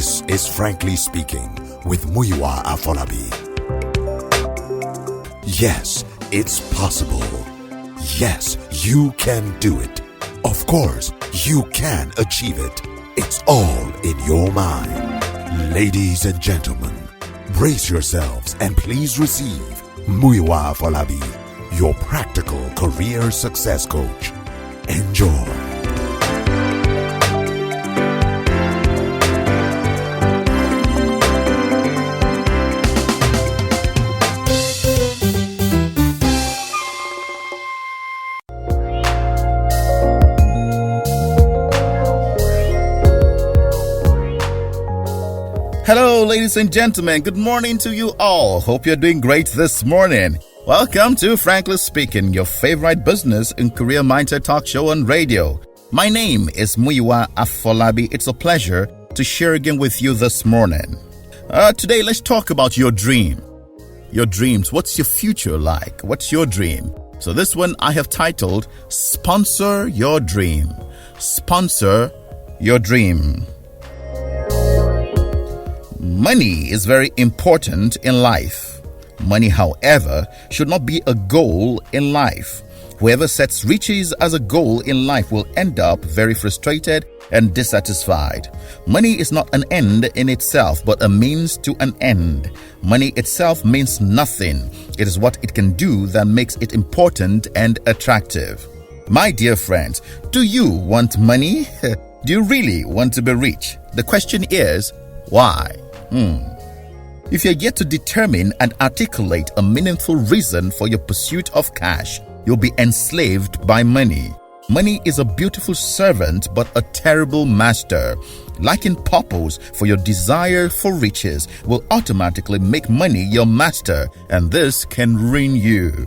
This is Frankly Speaking with Muyiwa Afolabi. Yes, it's possible. Yes, you can do it. Of course, you can achieve it. It's all in your mind. Ladies and gentlemen, brace yourselves and please receive Muyiwa Afolabi, your practical career success coach. Enjoy. Hello, ladies and gentlemen. Good morning to you all. Hope you're doing great this morning. Welcome to Frankly Speaking, your favorite business and career mindset talk show on radio. My name is Muyiwa Afolabi. It's a pleasure to share again with you this morning. Today, let's talk about your dream. Your dreams. What's your future like? What's your dream? So this one I have titled, Sponsor Your Dream. Sponsor Your Dream. Money is very important in life. Money, however, should not be a goal in life. Whoever sets riches as a goal in life will end up very frustrated and dissatisfied. Money is not an end in itself, but a means to an end. Money itself means nothing. It is what it can do that makes it important and attractive. My dear friends, do you want money? Do you really want to be rich? The question is, why? If you're yet to determine and articulate a meaningful reason for your pursuit of cash, you'll be enslaved by money. Money is a beautiful servant but a terrible master. Lacking purpose for your desire for riches will automatically make money your master, and this can ruin you.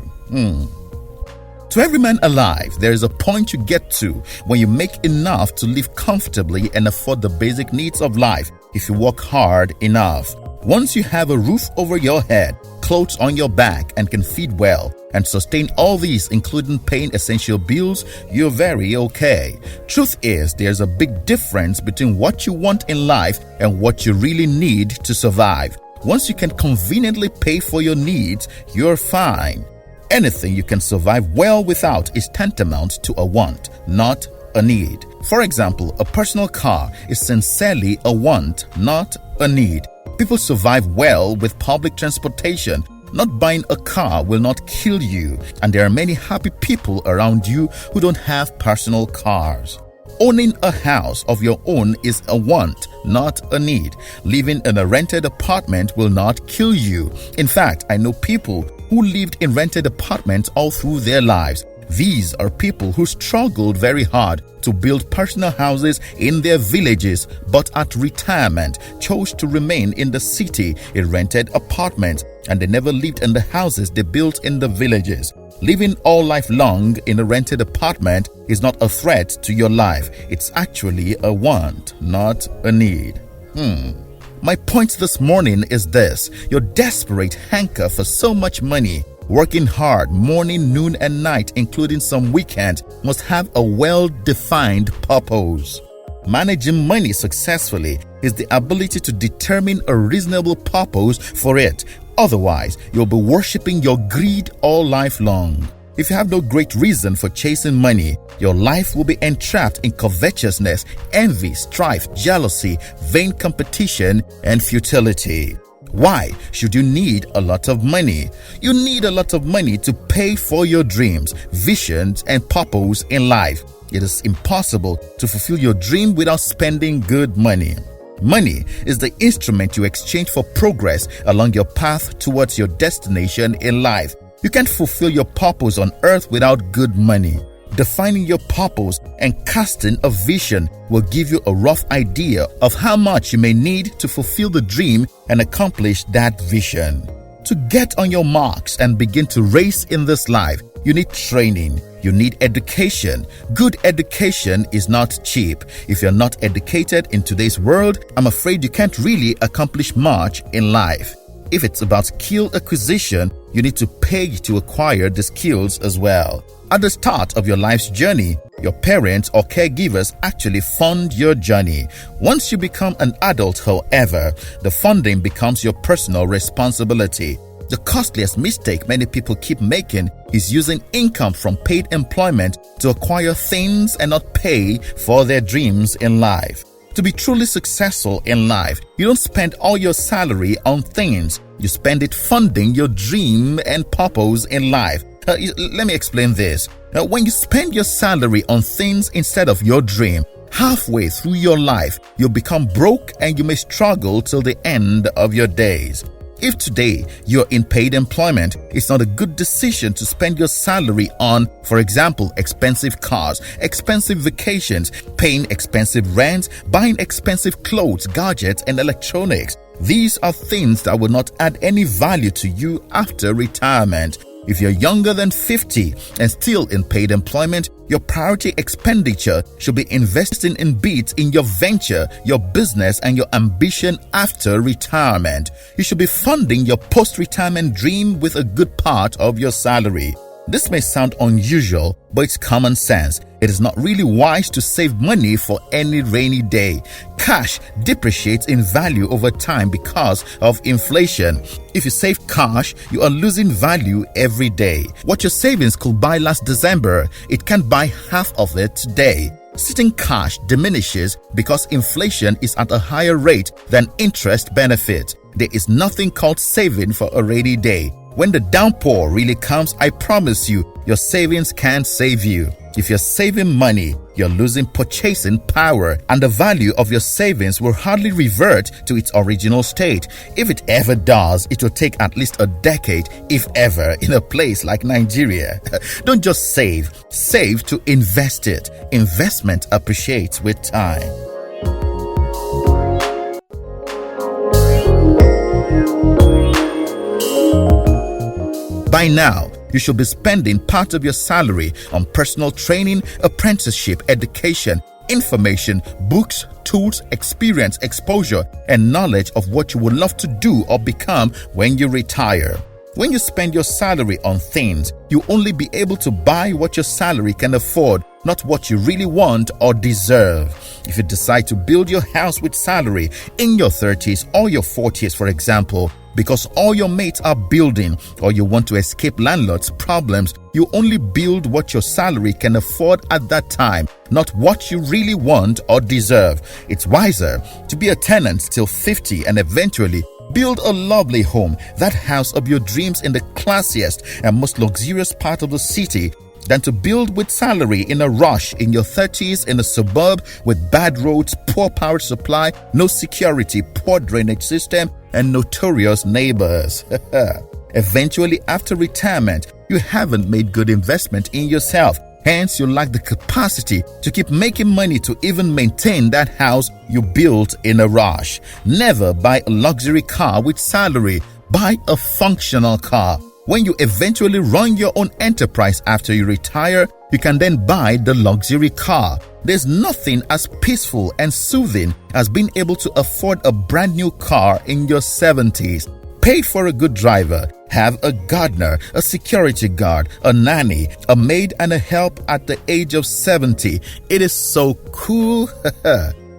To every man alive, there is a point you get to when you make enough to live comfortably and afford the basic needs of life if you work hard enough. Once you have a roof over your head, clothes on your back, and can feed well and sustain all these, including paying essential bills, you're very okay. Truth is, there's a big difference between what you want in life and what you really need to survive. Once you can conveniently pay for your needs, you're fine. Anything you can survive well without is tantamount to a want, not a need. For example, a personal car is sincerely a want, not a need. People survive well with public transportation. Not buying a car will not kill you, and there are many happy people around you who don't have personal cars. Owning a house of your own is a want, not a need. Living in a rented apartment will not kill you. In fact, I know people who lived in rented apartments all through their lives. These are people who struggled very hard to build personal houses in their villages, but at retirement chose to remain in the city in rented apartments, and they never lived in the houses they built in the villages. Living all life long in a rented apartment is not a threat to your life. It's actually a want, not a need. My point this morning is this: your desperate hanker for so much money, working hard morning, noon, and night, including some weekends, must have a well-defined purpose. Managing money successfully is the ability to determine a reasonable purpose for it. Otherwise, you'll be worshipping your greed all life long. If you have no great reason for chasing money, your life will be entrapped in covetousness, envy, strife, jealousy, vain competition, and futility. Why should you need a lot of money? You need a lot of money to pay for your dreams, visions, and purpose in life. It is impossible to fulfill your dream without spending good money. Money is the instrument you exchange for progress along your path towards your destination in life. You can't fulfill your purpose on earth without good money. Defining your purpose and casting a vision will give you a rough idea of how much you may need to fulfill the dream and accomplish that vision. To get on your marks and begin to race in this life, you need training. You need education. Good education is not cheap. If you're not educated in today's world, I'm afraid you can't really accomplish much in life. If it's about skill acquisition, you need to pay to acquire the skills as well. At the start of your life's journey, your parents or caregivers actually fund your journey. Once you become an adult, however, the funding becomes your personal responsibility. The costliest mistake many people keep making is using income from paid employment to acquire things and not pay for their dreams in life. To be truly successful in life, you don't spend all your salary on things. You spend it funding your dream and purpose in life. Let me explain this. When you spend your salary on things instead of your dream, halfway through your life, you'll become broke and you may struggle till the end of your days. If today you're in paid employment, it's not a good decision to spend your salary on, for example, expensive cars, expensive vacations, paying expensive rents, buying expensive clothes, gadgets, and electronics. These are things that will not add any value to you after retirement. If you're younger than 50 and still in paid employment, your priority expenditure should be investing in bits in your venture, your business, and your ambition after retirement. You should be funding your post-retirement dream with a good part of your salary. This may sound unusual, but it's common sense. It is not really wise to save money for any rainy day. Cash depreciates in value over time because of inflation. If you save cash, you are losing value every day. What your savings could buy last December, it can't buy half of it today. Sitting cash diminishes because inflation is at a higher rate than interest benefit. There is nothing called saving for a rainy day. When the downpour really comes, I promise you, your savings can't save you. If you're saving money, you're losing purchasing power, and the value of your savings will hardly revert to its original state. If it ever does, it will take at least a decade, if ever, in a place like Nigeria. Don't just save to invest it. Investment appreciates with time. By now, you should be spending part of your salary on personal training, apprenticeship, education, information, books, tools, experience, exposure, and knowledge of what you would love to do or become when you retire. When you spend your salary on things, you only be able to buy what your salary can afford, not what you really want or deserve. If you decide to build your house with salary in your 30s or your 40s, for example, because all your mates are building, or you want to escape landlord's problems, you only build what your salary can afford at that time, not what you really want or deserve. It's wiser to be a tenant till 50 and eventually build a lovely home, that house of your dreams in the classiest and most luxurious part of the city, than to build with salary in a rush in your 30s in a suburb with bad roads, poor power supply, no security, poor drainage system, and notorious neighbors. Eventually, after retirement, you haven't made good investment in yourself. Hence, you lack the capacity to keep making money to even maintain that house you built in a rush. Never buy a luxury car with salary. Buy a functional car. When you eventually run your own enterprise after you retire, you can then buy the luxury car. There's nothing as peaceful and soothing as being able to afford a brand new car in your 70s. Pay for a good driver, have a gardener, a security guard, a nanny, a maid, and a help at the age of 70. It is so cool.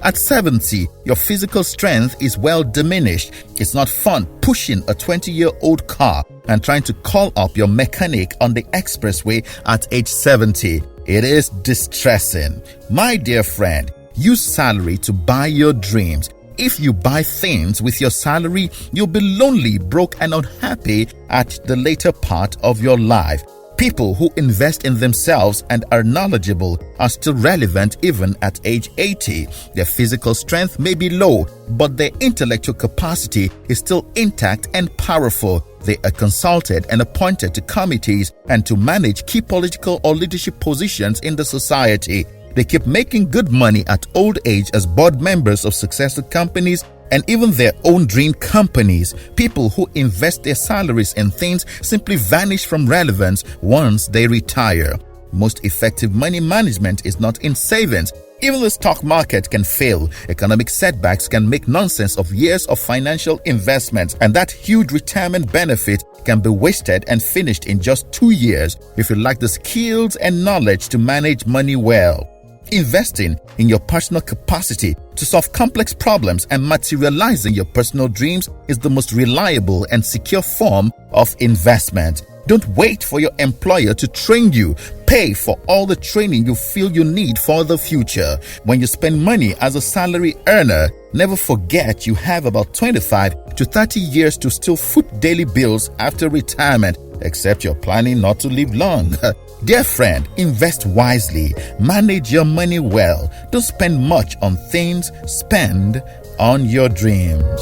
At 70, your physical strength is well diminished. It's not fun pushing a 20-year-old car and trying to call up your mechanic on the expressway at age 70. It is distressing. My dear friend, use salary to buy your dreams. If you buy things with your salary, you'll be lonely, broke, and unhappy at the later part of your life. People who invest in themselves and are knowledgeable are still relevant even at age 80. Their physical strength may be low, but their intellectual capacity is still intact and powerful. They are consulted and appointed to committees and to manage key political or leadership positions in the society. They keep making good money at old age as board members of successful companies and even their own dream companies. People who invest their salaries in things simply vanish from relevance once they retire. Most effective money management is not in savings, Even the stock market can fail. Economic setbacks can make nonsense of years of financial investment, and that huge retirement benefit can be wasted and finished in just 2 years if you lack the skills and knowledge to manage money well. Investing in your personal capacity to solve complex problems and materializing your personal dreams is the most reliable and secure form of investment. Don't wait for your employer to train you. Pay for all the training you feel you need for the future. When you spend money as a salary earner, never forget you have about 25 to 30 years to still foot daily bills after retirement, except you're planning not to live long. Dear friend, invest wisely. Manage your money well. Don't spend much on things. Spend on your dreams.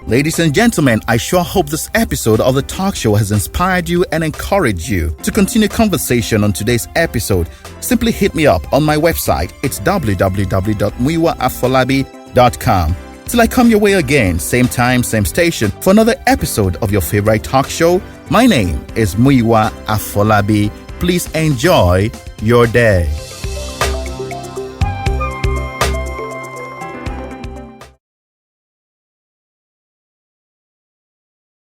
Ladies and gentlemen, I sure hope this episode of the talk show has inspired you and encouraged you. To continue conversation on today's episode, simply hit me up on my website. It's www.muyiwaafolabi.com. Till I come your way again, same time, same station, for another episode of your favorite talk show. My name is Muyiwa Afolabi. Please enjoy your day.